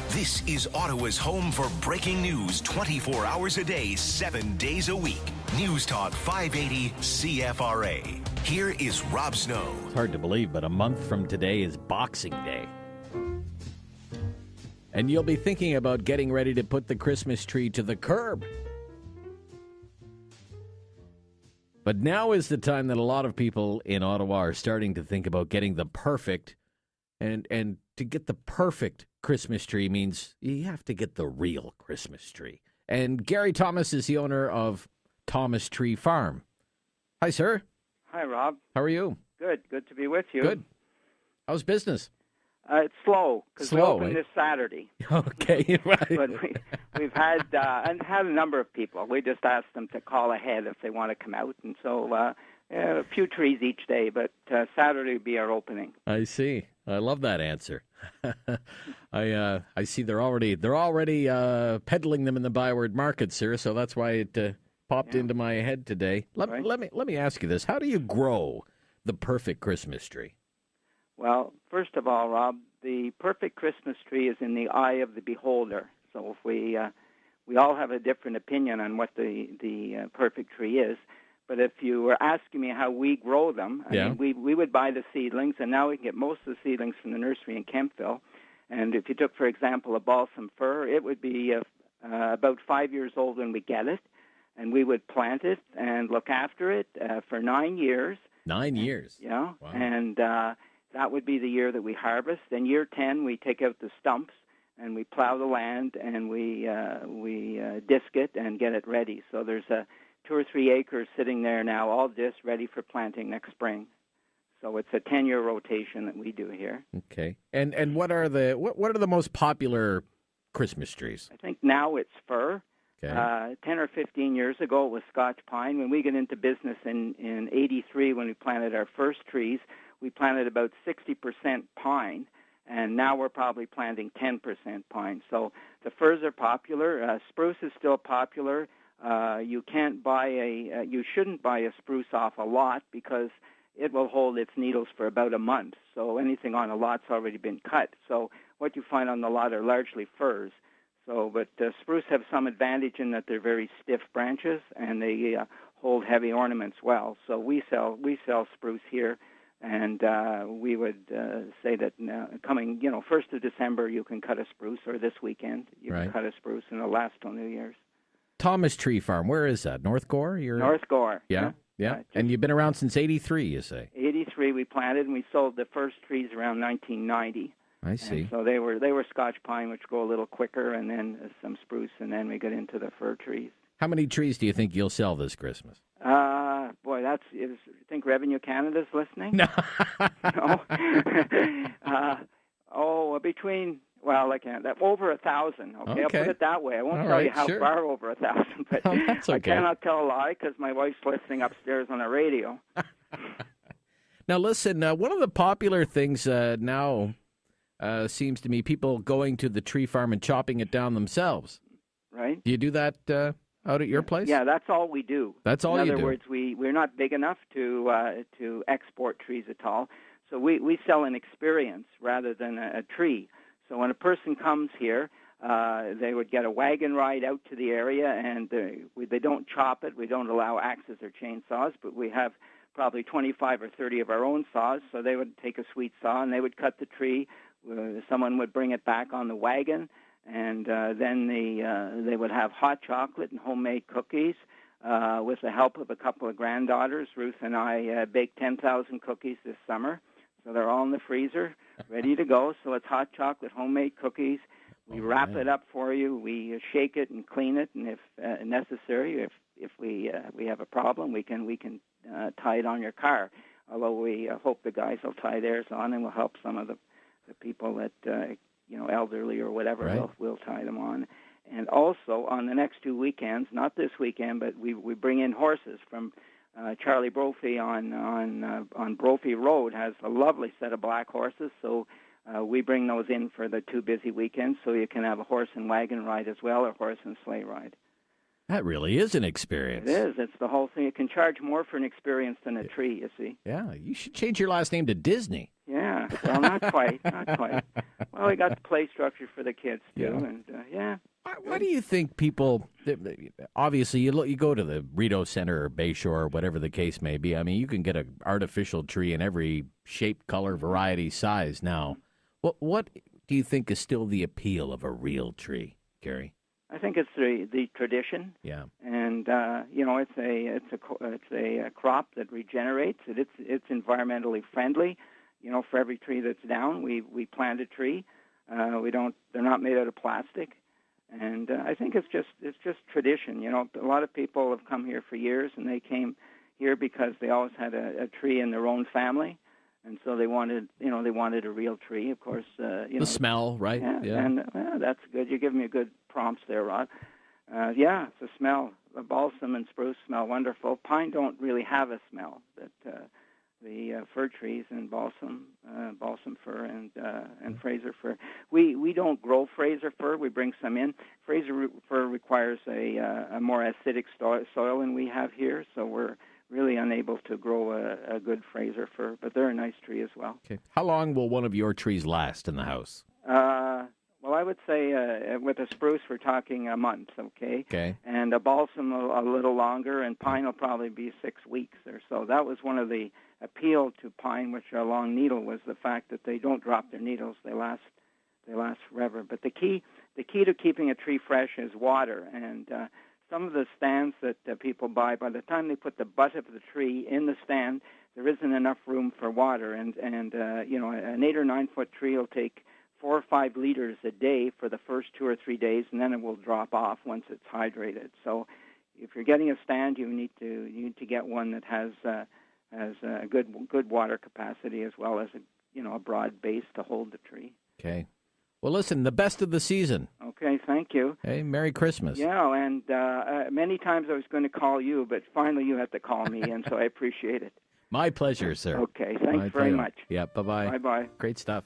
This is Ottawa's home for breaking news 24 hours a day, 7 days a week. News Talk 580 CFRA. Here is Rob Snow. It's hard to believe, but a month from today is Boxing Day. And you'll be thinking about getting ready to put the Christmas tree to the curb. But now is the time that a lot of people in Ottawa are starting to think about getting the perfect, and to get the perfect Christmas tree means you have to get the real Christmas tree. And Gary Thomas is the owner of Thomas Tree Farm. Hi, sir. Hi, Rob. How are you? Good to be with you. Good. How's business? It's slow because we open this Saturday. Okay, right. But we've had a number of people. We just asked them to call ahead if they want to come out, and so a few trees each day. But Saturday will be our opening. I see. I love that answer. I see they're already peddling them in the Byward Market, sir. So that's why it popped into my head today. Let me ask you this: how do you grow the perfect Christmas tree? Well, first of all, Rob, the perfect Christmas tree is in the eye of the beholder. So if we all have a different opinion on what the perfect tree is. But if you were asking me how we grow them, I mean, we would buy the seedlings, and now we can get most of the seedlings from the nursery in Kemptville. And if you took, for example, a balsam fir, it would be about 5 years old when we get it, and we would plant it and look after it for 9 years. 9 years? Yeah, wow. And that would be the year that we harvest. Then year 10, we take out the stumps, and we plow the land, and we disc it and get it ready. So there's 2 or 3 acres sitting there now, all just ready for planting next spring. So it's a 10-year rotation that we do here. Okay. And what are the most popular Christmas trees? I think now it's fir. Okay. 10 or 15 years ago, it was Scotch pine. When we got into business in 83, when we planted our first trees, we planted about 60% pine, and now we're probably planting 10% pine. So the firs are popular. Spruce is still popular. You shouldn't buy a spruce off a lot because it will hold its needles for about a month. So anything on a lot's already been cut. So what you find on the lot are largely firs. But spruce have some advantage in that they're very stiff branches and they hold heavy ornaments well. So we sell spruce here, and we would say that coming 1st of December you can cut a spruce, or this weekend you can cut a spruce, and it'll last till New Year's. Thomas Tree Farm, where is that? North Gore? North Gore. Yeah. And you've been around since 83, you say? 83 we planted, and we sold the first trees around 1990. I see. And so they were Scotch pine, which go a little quicker, and then some spruce, and then we got into the fir trees. How many trees do you think you'll sell this Christmas? Boy, you think Revenue Canada's listening? No. No. Between... Well, over 1,000. Okay, I'll put it that way. I won't tell you how far over 1,000, but that's okay. I cannot tell a lie because my wife's listening upstairs on the radio. Now, listen, one of the popular things now seems to me people going to the tree farm and chopping it down themselves. Right. Do you do that out at your place? Yeah, that's all we do. That's all you do. In other words, we're not big enough to export trees at all, so we sell an experience rather than a tree. So when a person comes here, they would get a wagon ride out to the area, and they don't chop it. We don't allow axes or chainsaws, but we have probably 25 or 30 of our own saws. So they would take a sweet saw, and they would cut the tree. Someone would bring it back on the wagon, and then they would have hot chocolate and homemade cookies. With the help of a couple of granddaughters, Ruth and I baked 10,000 cookies this summer. So they're all in the freezer, ready to go. So it's hot chocolate, homemade cookies. We wrap it up for you. We shake it and clean it, and if necessary, if we have a problem, we can tie it on your car. Although we hope the guys will tie theirs on, and we'll help some of the people that elderly or whatever. We'll tie them on. And also on the next 2 weekends, not this weekend, but we bring in horses from. Charlie Brophy on Brophy Road has a lovely set of black horses, so we bring those in for the 2 busy weekends, so you can have a horse and wagon ride as well, or horse and sleigh ride. That really is an experience. It is. It's the whole thing. You can charge more for an experience than a tree, you see. Yeah, you should change your last name to Disney. Yeah, well, not quite, not quite. Well, we got the play structure for the kids too, Yeah. and yeah. Why do you think people? Obviously, you go to the Rideau Center or Bayshore, or whatever the case may be. I mean, you can get an artificial tree in every shape, color, variety, size now. What do you think is still the appeal of a real tree, Gary? I think it's the tradition. Yeah. And it's a crop that regenerates. It's environmentally friendly. For every tree that's down, we plant a tree. They're not made out of plastic. And I think it's just tradition. A lot of people have come here for years, and they came here because they always had a tree in their own family, and so they wanted a real tree. Of course, the smell, right? Yeah. And that's good. You're giving me good prompts there, Rod. It's a smell. The balsam and spruce smell wonderful. Pine don't really have a smell, but the fir trees and balsam fir and Fraser fir. We don't grow Fraser fir. We bring some in. Fraser fir requires a more acidic soil than we have here, so we're really unable to grow a good Fraser fir. But they're a nice tree as well. Okay. How long will one of your trees last in the house? Well, I would say with a spruce, we're talking a month, okay? Okay. And a balsam a little longer, and pine will probably be 6 weeks or so. That was one of the appeal to pine, which are long needle, was the fact that they don't drop their needles. They last forever. But the key to keeping a tree fresh is water. And some of the stands that people buy, by the time they put the butt of the tree in the stand, there isn't enough room for water. And an 8 or 9 foot tree will take 4 or 5 liters a day for the first 2 or 3 days, and then it will drop off once it's hydrated. So, if you're getting a stand, you need to get one that has a good water capacity as well as a broad base to hold the tree. Okay. Well, listen, the best of the season. Okay, thank you. Hey, Merry Christmas. Yeah, and many times I was going to call you, but finally you had to call me, and so I appreciate it. My pleasure, sir. Okay, thanks very much. Yeah, bye-bye. Bye-bye. Great stuff.